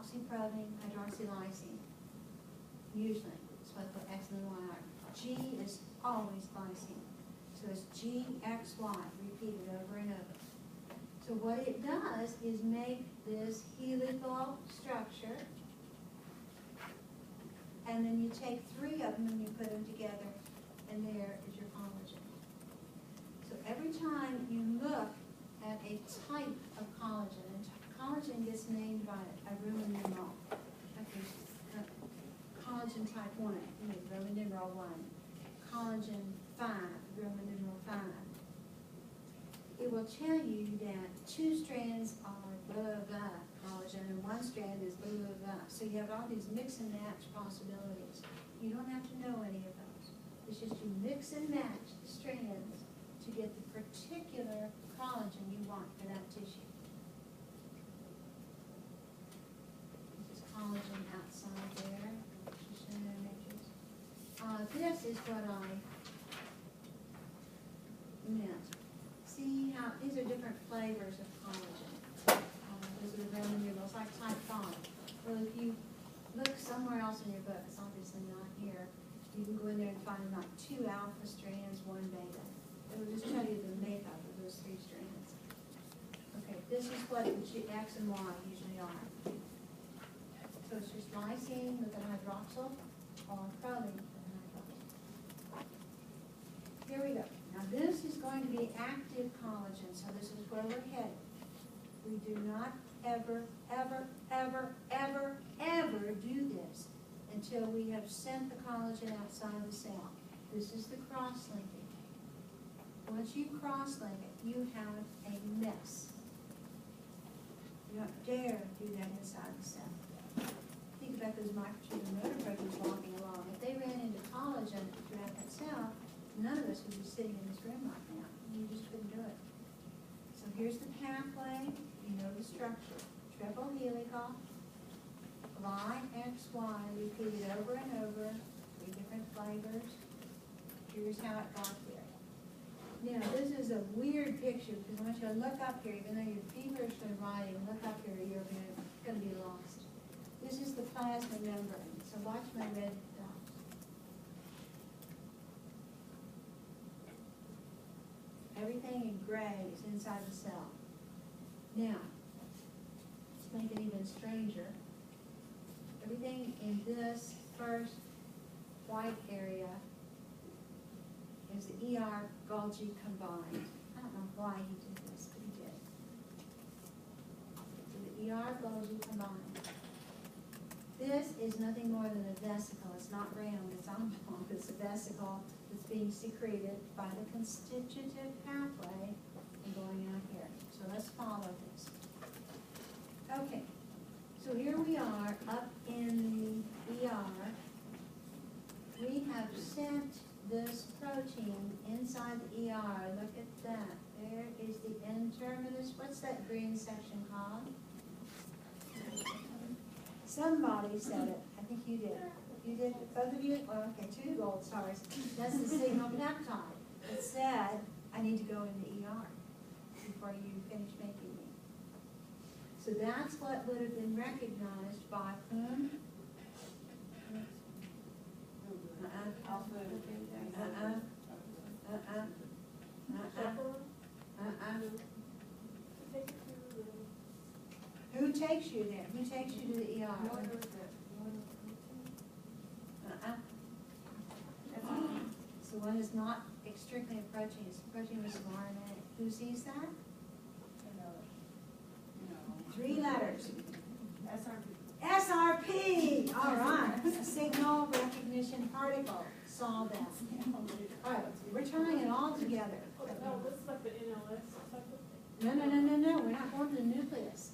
hydroxyproline, hydroxylysine. Usually, it's what the X and the Y are. G is always glycine. So it's GXY, repeated over and over. So what it does is make this helical structure, and then you take three of them and you put them together, and there is your collagen. So every time you look at a type of collagen, and collagen gets named by a Roman numeral. Okay, collagen type 1, Roman numeral 1. Collagen 5, Roman numeral 5. It will tell you that 2 strands are blah, blah, blah, collagen, and 1 strand is blah, blah, blah. So you have all these mix and match possibilities. You don't have to know any of those. It's just you mix and match the strands to get the particular collagen you want for that tissue. This is collagen outside there. Just show you images. This is what I meant. See how these are different flavors of collagen. Those are the Roman numerals, like type 5. Well, if you look somewhere else in your book, it's obviously not here, you can go in there and find like 2 alpha strands, 1 beta. It will just tell you the makeup of those 3 strands. Okay, this is what the X and Y usually are. So it's just lysine with an hydroxyl or proline with an hydroxyl. Here we go. Now this is going to be active collagen, so this is where we're headed. We do not ever, ever, ever, ever, ever do this until we have sent the collagen outside the cell. This is the cross-linking. Once you cross-link it, you have a mess. You don't dare do that inside the cell. Think about those microtubule and motor proteins walking along. If they ran into collagen throughout that cell, none of us would be sitting in this room right now. You just couldn't do it. So here's the pathway. You know the structure. Triple helical, YXY, repeated over and over, 3 different flavors. Here's how it got there. Now, this is a weird picture because I want you to look up here, even though you're feverishly writing, look up here, you're going to be lost. This is the plasma membrane. So watch my red dots. Everything in gray is inside the cell. Now, let's make it even stranger. Everything in this first white area is the ER Golgi combined. I don't know why he did this, but he did. So the ER Golgi combined. This is nothing more than a vesicle. It's not round, it's oblong. It's a vesicle that's being secreted by the constitutive pathway and going out here. So let's follow this. Okay, so here we are up in the ER. We have sent this protein inside the ER. Look at that. There is the N-terminus. What's that green section called? Somebody said it. I think you did. You did? Both of you? Oh, okay, 2 gold stars. That's the signal peptide that said, I need to go into ER before you finish making me. So that's what would have been recognized by whom? Who takes you there? Who takes you to the ER? So one is not strictly a protein, it's a protein with some RNA. Who sees that? 3 letters. SRP! All right. A signal recognition particle. Saw that. All right. We're tying it all together. No, this is like the NLS. No. We're not going to the nucleus.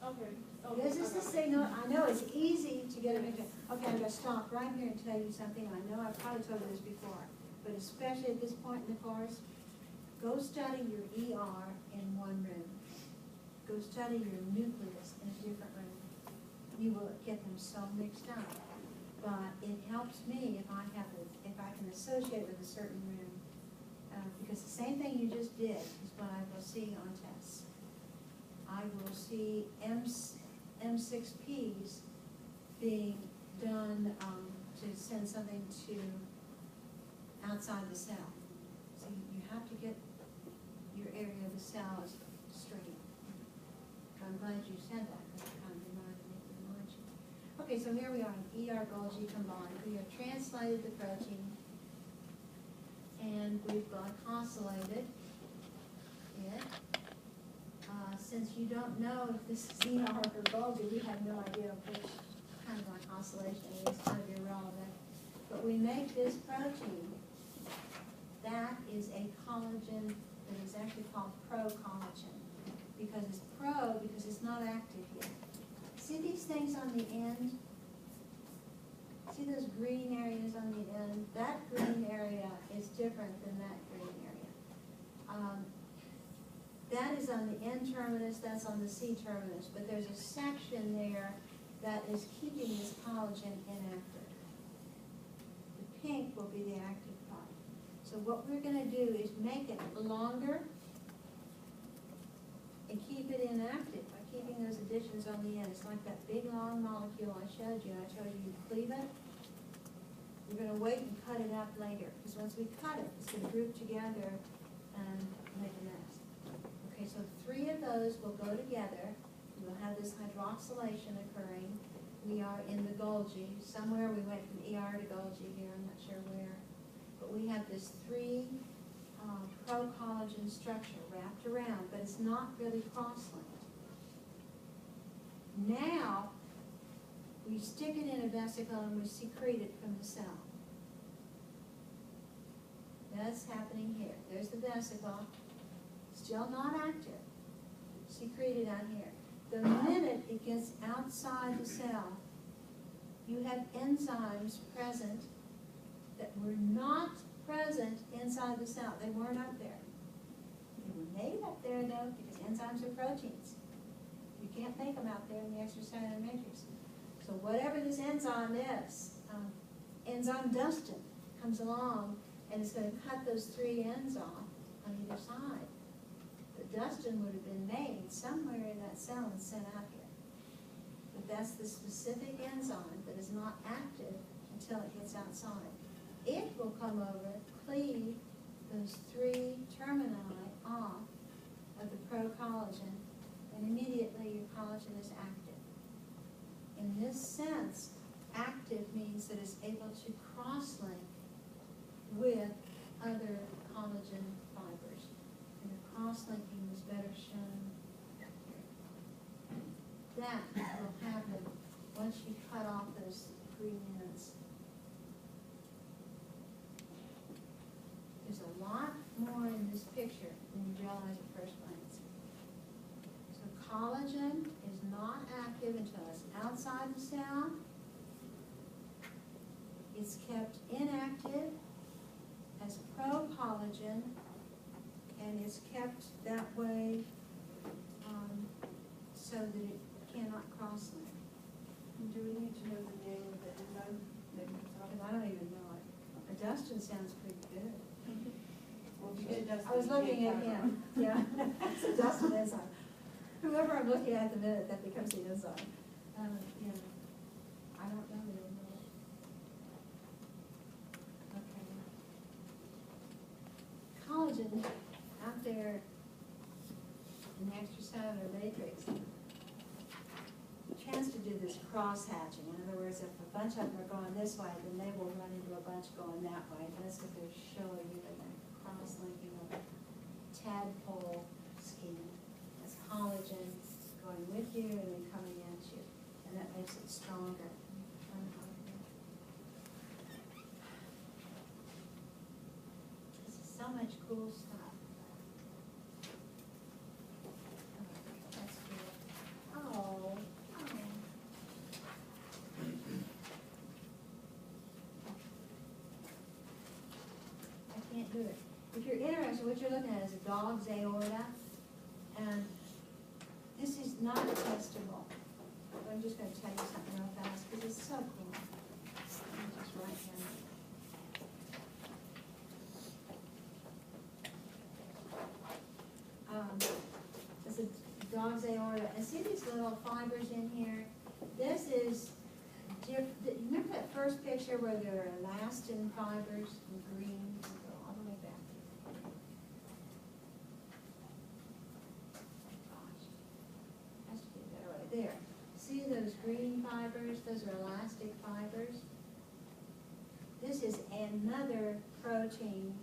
Okay. This is the signal. I know it's easy to get a picture. Okay, I'm going to stop right here and tell you something. I know I've probably told you this before, but especially at this point in the course, go study your ER in one room. Go study your nucleus in a different room. You will get them so mixed up. But it helps me if I can associate with a certain room. Because the same thing you just did is what I will see on tests. I will see M6Ps being done to send something to outside the cell. So you have to get your area of the cell straight. I'm glad you said that, because it kind of reminded me of you. Okay, so here we are in ER Golgi combined. We have translated the protein, and we've glycosylated it. Since you don't know if this is ER or Golgi, we have no idea which kind of glycosylation it is, kind of irrelevant. But we make this protein. That is a collagen that is actually called pro-collagen. Because it's pro, because it's not active yet. See these things on the end? See those green areas on the end? That green area is different than that green area. That is on the N-terminus, that's on the C-terminus, but there's a section there that is keeping this collagen inactive. The pink will be the active part. So what we're going to do is make it longer and keep it inactive by keeping those additions on the end. It's like that big long molecule I showed you. I told you cleave it. We're going to wait and cut it up later, because once we cut it, it's going to group together and make a mess. Okay, so 3 of those will go together. We'll have this hydroxylation occurring. We are in the Golgi. Somewhere we went from ER to Golgi here, I'm not sure where. But we have this 3 pro-collagen structure wrapped around, but it's not really cross-linked. Now, we stick it in a vesicle and we secrete it from the cell. That's happening here. There's the vesicle, still not active, secreted out here. The minute it gets outside the cell, you have enzymes present that were not present inside the cell. They weren't up there. They were made up there, though, because enzymes are proteins. You can't make them out there in the extracellular matrix. So whatever this enzyme is, enzyme Dustin comes along and is going to cut those 3 ends off on either side. The Dustin would have been made somewhere in that cell and sent out here. But that's the specific enzyme that is not active until it gets outside. It will come over, cleave those 3 termini off of the pro-collagen, and immediately your collagen is active. In this sense, active means that it's able to cross-link with other collagen fibers. And the cross-linking is better shown here. That will happen once you cut off those green ends. There's a lot more in this picture than you realize at first glance. So collagen is not active until it's outside the cell. It's kept inactive as pro-collagen, and it's kept that way so that it cannot cross-link. Do we need to know the name of the enzyme that you're talking I don't even know it. A Dustin sounds pretty good. Well, if you get Dustin, I was looking at him, yeah. It's a Dustin enzyme. Whoever I'm looking at the minute, that becomes the enzyme. Yeah. I don't know the name of it. Okay. Collagen out there in the extracellular matrix chance to do this cross-hatching. In other words, if a bunch of them are going this way, then they will run into a bunch going that way. That's what they're showing you in that cross-linking of a tadpole scheme. That's collagen going with you and then coming at you, and that makes it stronger. This is so much cool stuff. That's good. Oh. I can't do it. If you're interested, what you're looking at is a dog's aorta, and this is not testable. I'm just going to tell you something real fast because it's so cool. Let me just write down. It's a dog's aorta, and see these little fibers in here? This is remember that first picture where there are elastin fibers in green? Go all the way back. Gosh, has to be better right there. See those green fibers? Those are elastic fibers. This is another protein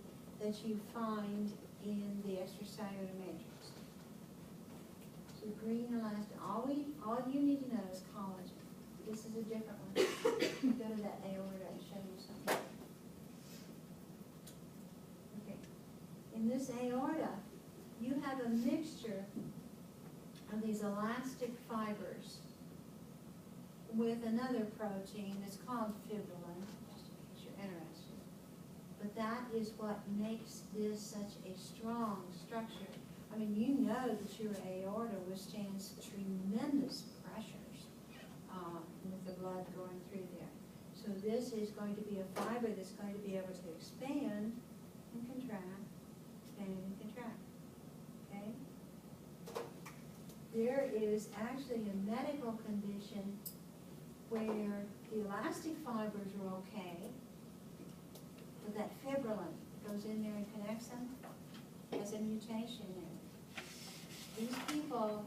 that you find in the extracellular matrix. So green elastin. All you need to know is collagen. This is a different one. Go to that aorta and show you something. Okay. In this aorta, you have a mixture of these elastic fibers with another protein that's called fibrillin, just in case you're interested. But that is what makes this such a strong structure. I mean, you know that your aorta withstands tremendous pressures with the blood going through there. So this is going to be a fiber that's going to be able to expand and contract, expand and contract. Okay? There is actually a medical condition where the elastic fibers are okay, but that fibrillin goes in there and connects them, has a mutation in it. These people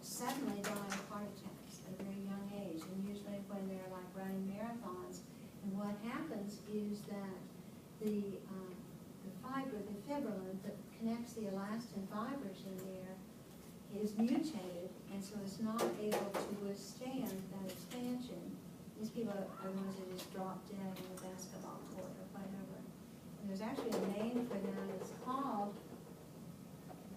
suddenly die of heart attacks at a very young age, and usually when they're like running marathons. And what happens is that the fiber, the fibrillin that connects the elastin fibers in there is mutated, and so it's not able to withstand that expansion. These people are ones that just drop dead on the basketball court or whatever. And there's actually a name for that. It's called,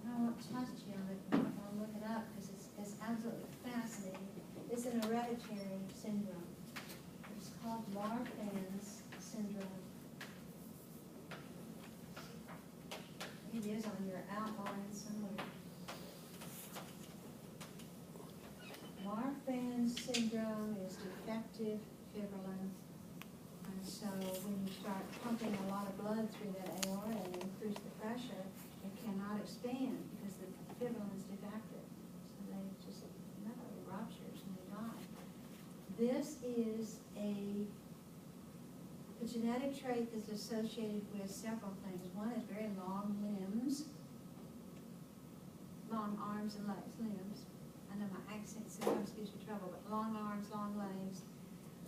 I won't touch you on it, I'll look it up because it's absolutely fascinating. It's an hereditary syndrome. It's called Marfan's syndrome. It is on your outline somewhere. Marfan's syndrome is defective fibrillin. And so when you start pumping a lot of blood through that aorta and increase the pressure, it cannot expand because the fibrillin is defective. So they just literally ruptures and they die. This is a genetic trait that's associated with several things. One is very long limbs, long arms and legs, limbs. I know my accent sometimes gives you trouble, but long arms, long legs.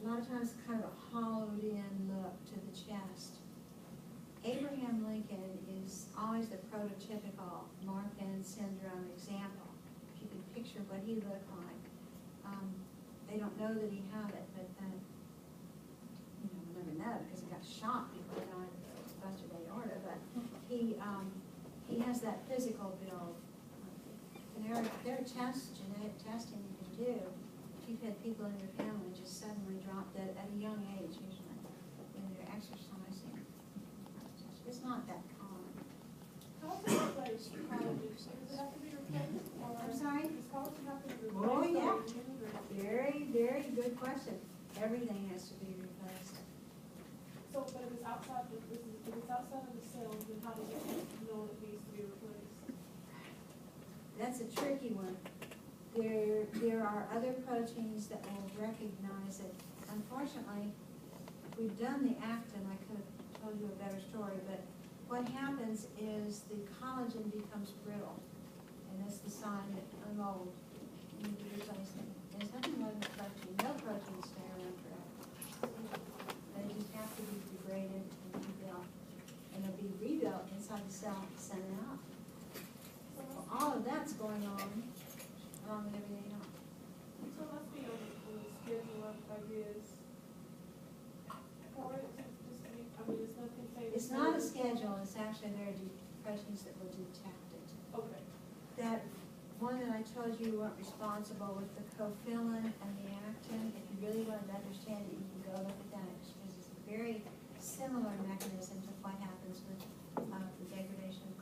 A lot of times kind of a hollowed in look to the chest. Abraham Lincoln is always the prototypical Marfan syndrome example. If you can picture what he looked like. They don't know that he had it, but we'll never know because he got shot before he died of busted aorta. But he has that physical build. And there are tests, genetic testing you can do. If you've had people in your family just suddenly drop dead at a young age, usually, when they're exercising. It's not that common. How often does collagen, does it have to be replaced? Or I'm sorry? does collagen have to be replaced? Oh, yeah. or renewed, or- Very, very good question. Everything has to be replaced. So, but if it's outside, if it's outside of the cell, then how does it know it needs to be replaced? That's a tricky one. There are other proteins that will recognize it. Unfortunately, we've done the actin. I could have told you a better story, but what happens is the collagen becomes brittle, and that's the sign that I'm old. You need to replace it. There's nothing wrong with protein. No proteins stay around forever. They just have to be degraded and rebuilt, and they'll be rebuilt inside the cell and sent out. Well, all of that's going on along with everything else. So it must be on the schedule of ideas. Or it's just, it's nothing saying. It's not a schedule, it's actually there are proteins that will detect it. Okay. That one that I told you weren't responsible with the cofillin and the actin, if you really wanted to understand it, you can go look at that, because it's a very similar mechanism to what happens with the degradation of